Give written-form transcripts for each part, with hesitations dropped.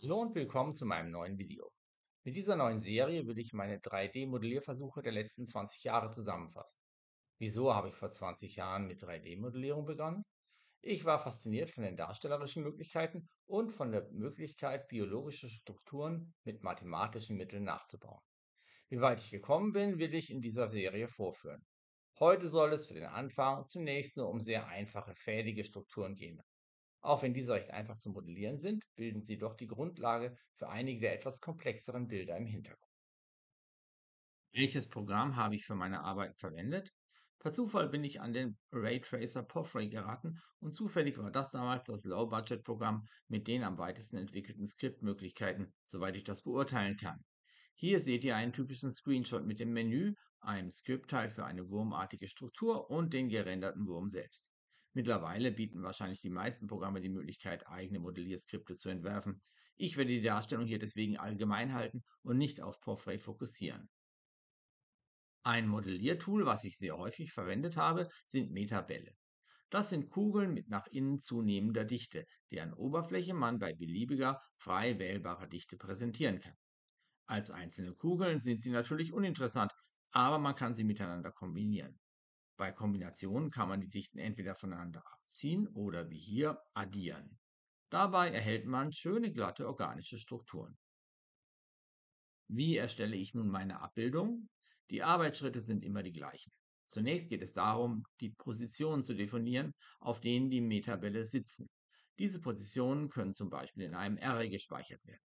Hallo und willkommen zu meinem neuen Video. Mit dieser neuen Serie will ich meine 3D-Modellierversuche der letzten 20 Jahre zusammenfassen. Wieso habe ich vor 20 Jahren mit 3D-Modellierung begonnen? Ich war fasziniert von den darstellerischen Möglichkeiten und von der Möglichkeit, biologische Strukturen mit mathematischen Mitteln nachzubauen. Wie weit ich gekommen bin, will ich in dieser Serie vorführen. Heute soll es für den Anfang zunächst nur um sehr einfache, fädige Strukturen gehen. Auch wenn diese recht einfach zu modellieren sind, bilden sie doch die Grundlage für einige der etwas komplexeren Bilder im Hintergrund. Welches Programm habe ich für meine Arbeit verwendet? Per Zufall bin ich an den Raytracer Porphyry geraten und zufällig war das damals das Low-Budget-Programm mit den am weitesten entwickelten Skriptmöglichkeiten, soweit ich das beurteilen kann. Hier seht ihr einen typischen Screenshot mit dem Menü, einem Skriptteil für eine wurmartige Struktur und den gerenderten Wurm selbst. Mittlerweile bieten wahrscheinlich die meisten Programme die Möglichkeit, eigene Modellierskripte zu entwerfen. Ich werde die Darstellung hier deswegen allgemein halten und nicht auf Porphyry fokussieren. Ein Modelliertool, was ich sehr häufig verwendet habe, sind Metabälle. Das sind Kugeln mit nach innen zunehmender Dichte, deren Oberfläche man bei beliebiger, frei wählbarer Dichte präsentieren kann. Als einzelne Kugeln sind sie natürlich uninteressant, aber man kann sie miteinander kombinieren. Bei Kombinationen kann man die Dichten entweder voneinander abziehen oder wie hier addieren. Dabei erhält man schöne glatte organische Strukturen. Wie erstelle ich nun meine Abbildung? Die Arbeitsschritte sind immer die gleichen. Zunächst geht es darum, die Positionen zu definieren, auf denen die Metabälle sitzen. Diese Positionen können zum Beispiel in einem Array gespeichert werden.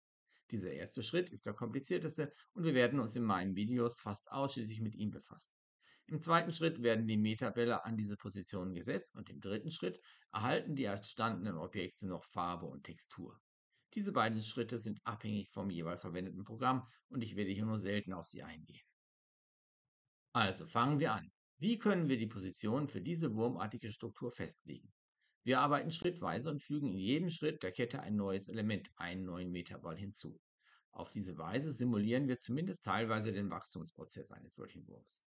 Dieser erste Schritt ist der komplizierteste und wir werden uns in meinen Videos fast ausschließlich mit ihm befassen. Im zweiten Schritt werden die Metabälle an diese Positionen gesetzt und im dritten Schritt erhalten die entstandenen Objekte noch Farbe und Textur. Diese beiden Schritte sind abhängig vom jeweils verwendeten Programm und ich werde hier nur selten auf sie eingehen. Also fangen wir an. Wie können wir die Position für diese wurmartige Struktur festlegen? Wir arbeiten schrittweise und fügen in jedem Schritt der Kette ein neues Element, einen neuen Metaball hinzu. Auf diese Weise simulieren wir zumindest teilweise den Wachstumsprozess eines solchen Wurms.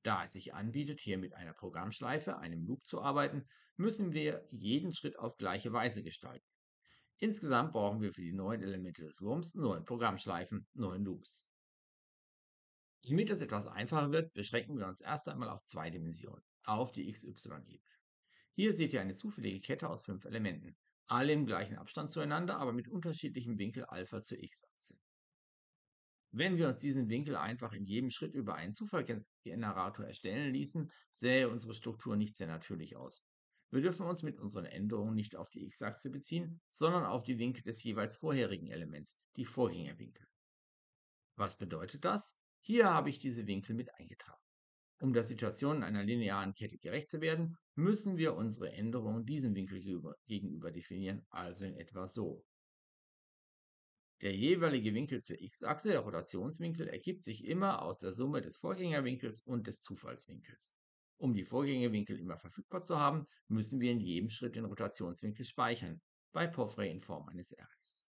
Da es sich anbietet, hier mit einer Programmschleife, einem Loop zu arbeiten, müssen wir jeden Schritt auf gleiche Weise gestalten. Insgesamt brauchen wir für die neuen Elemente des Wurms 9 Programmschleifen, 9 Loops. Damit es etwas einfacher wird, beschränken wir uns erst einmal auf zwei Dimensionen, auf die XY-Ebene. Hier seht ihr eine zufällige Kette aus 5 Elementen, alle im gleichen Abstand zueinander, aber mit unterschiedlichem Winkel Alpha zur X-Achse. Wenn wir uns diesen Winkel einfach in jedem Schritt über einen Zufallsgenerator erstellen ließen, sähe unsere Struktur nicht sehr natürlich aus. Wir dürfen uns mit unseren Änderungen nicht auf die X-Achse beziehen, sondern auf die Winkel des jeweils vorherigen Elements, die Vorgängerwinkel. Was bedeutet das? Hier habe ich diese Winkel mit eingetragen. Um der Situation in einer linearen Kette gerecht zu werden, müssen wir unsere Änderungen diesem Winkel gegenüber definieren, also in etwa so. Der jeweilige Winkel zur x-Achse, der Rotationswinkel, ergibt sich immer aus der Summe des Vorgängerwinkels und des Zufallswinkels. Um die Vorgängerwinkel immer verfügbar zu haben, müssen wir in jedem Schritt den Rotationswinkel speichern, bei Porphyry in Form eines Arrays.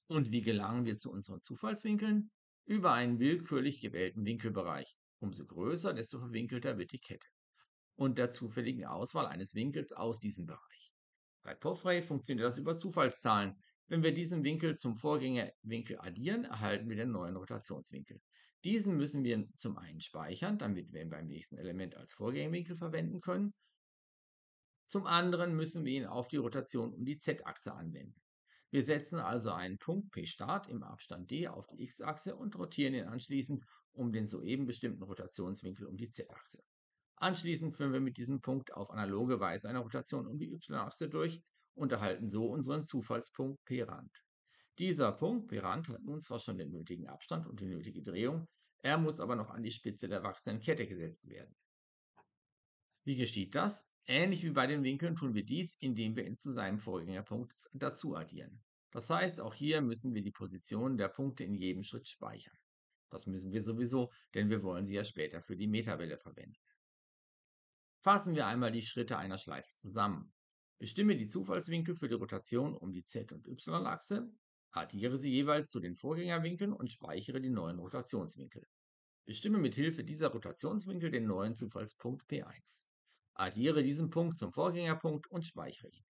Und wie gelangen wir zu unseren Zufallswinkeln? Über einen willkürlich gewählten Winkelbereich. Umso größer, desto verwinkelter wird die Kette. Und der zufälligen Auswahl eines Winkels aus diesem Bereich. Bei Porphyry funktioniert das über Zufallszahlen. Wenn wir diesen Winkel zum Vorgängerwinkel addieren, erhalten wir den neuen Rotationswinkel. Diesen müssen wir zum einen speichern, damit wir ihn beim nächsten Element als Vorgängerwinkel verwenden können. Zum anderen müssen wir ihn auf die Rotation um die Z-Achse anwenden. Wir setzen also einen Punkt P Start im Abstand d auf die x-Achse und rotieren ihn anschließend um den soeben bestimmten Rotationswinkel um die z-Achse. Anschließend führen wir mit diesem Punkt auf analoge Weise eine Rotation um die y-Achse durch und erhalten so unseren Zufallspunkt P-Rand. Dieser Punkt P-Rand hat nun zwar schon den nötigen Abstand und die nötige Drehung, er muss aber noch an die Spitze der wachsenden Kette gesetzt werden. Wie geschieht das? Ähnlich wie bei den Winkeln tun wir dies, indem wir ihn zu seinem Vorgängerpunkt dazu addieren. Das heißt, auch hier müssen wir die Positionen der Punkte in jedem Schritt speichern. Das müssen wir sowieso, denn wir wollen sie ja später für die Metabälle verwenden. Fassen wir einmal die Schritte einer Schleife zusammen. Bestimme die Zufallswinkel für die Rotation um die Z- und Y-Achse, addiere sie jeweils zu den Vorgängerwinkeln und speichere die neuen Rotationswinkel. Bestimme mit Hilfe dieser Rotationswinkel den neuen Zufallspunkt P1. Addiere diesen Punkt zum Vorgängerpunkt und speichere ihn.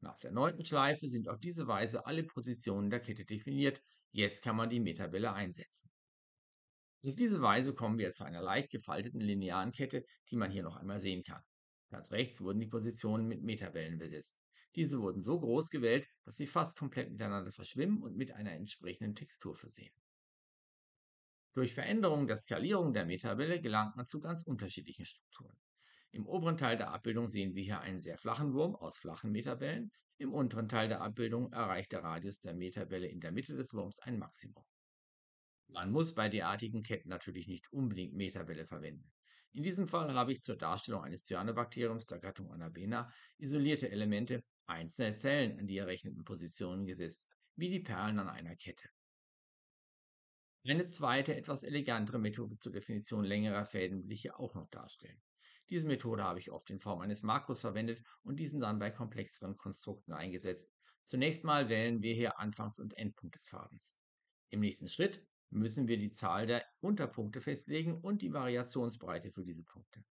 Nach der neunten Schleife sind auf diese Weise alle Positionen der Kette definiert. Jetzt kann man die Meterbälle einsetzen. Auf diese Weise kommen wir zu einer leicht gefalteten linearen Kette, die man hier noch einmal sehen kann. Ganz rechts wurden die Positionen mit Meterbällen besetzt. Diese wurden so groß gewählt, dass sie fast komplett miteinander verschwimmen und mit einer entsprechenden Textur versehen. Durch Veränderung der Skalierung der Meterbälle gelangt man zu ganz unterschiedlichen Strukturen. Im oberen Teil der Abbildung sehen wir hier einen sehr flachen Wurm aus flachen Meterbällen. Im unteren Teil der Abbildung erreicht der Radius der Meterbälle in der Mitte des Wurms ein Maximum. Man muss bei derartigen Ketten natürlich nicht unbedingt Meterbälle verwenden. In diesem Fall habe ich zur Darstellung eines Cyanobakteriums der Gattung Anabaena isolierte Elemente, einzelne Zellen an die errechneten Positionen gesetzt, wie die Perlen an einer Kette. Eine zweite, etwas elegantere Methode zur Definition längerer Fäden will ich hier auch noch darstellen. Diese Methode habe ich oft in Form eines Makros verwendet und diesen dann bei komplexeren Konstrukten eingesetzt. Zunächst mal wählen wir hier Anfangs- und Endpunkt des Fadens. Im nächsten Schritt müssen wir die Zahl der Unterpunkte festlegen und die Variationsbreite für diese Punkte.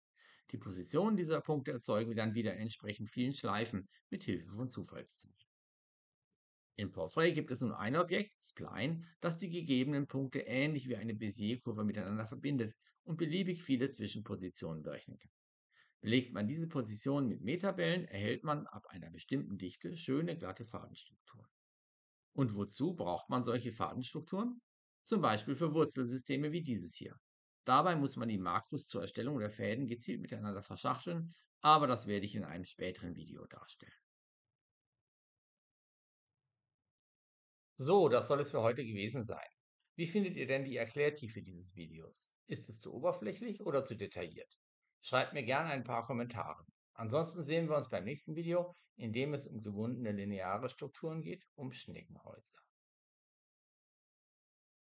Die Position dieser Punkte erzeugen wir dann wieder in entsprechend vielen Schleifen mit Hilfe von Zufallszahlen. Im Portrait gibt es nun ein Objekt, Spline, das die gegebenen Punkte ähnlich wie eine Bézier-Kurve miteinander verbindet und beliebig viele Zwischenpositionen berechnen kann. Belegt man diese Positionen mit Meterbällen, erhält man ab einer bestimmten Dichte schöne glatte Fadenstrukturen. Und wozu braucht man solche Fadenstrukturen? Zum Beispiel für Wurzelsysteme wie dieses hier. Dabei muss man die Makros zur Erstellung der Fäden gezielt miteinander verschachteln, aber das werde ich in einem späteren Video darstellen. So, das soll es für heute gewesen sein. Wie findet ihr denn die Erklärtiefe dieses Videos? Ist es zu oberflächlich oder zu detailliert? Schreibt mir gerne ein paar Kommentare. Ansonsten sehen wir uns beim nächsten Video, in dem es um gewundene lineare Strukturen geht, um Schneckenhäuser.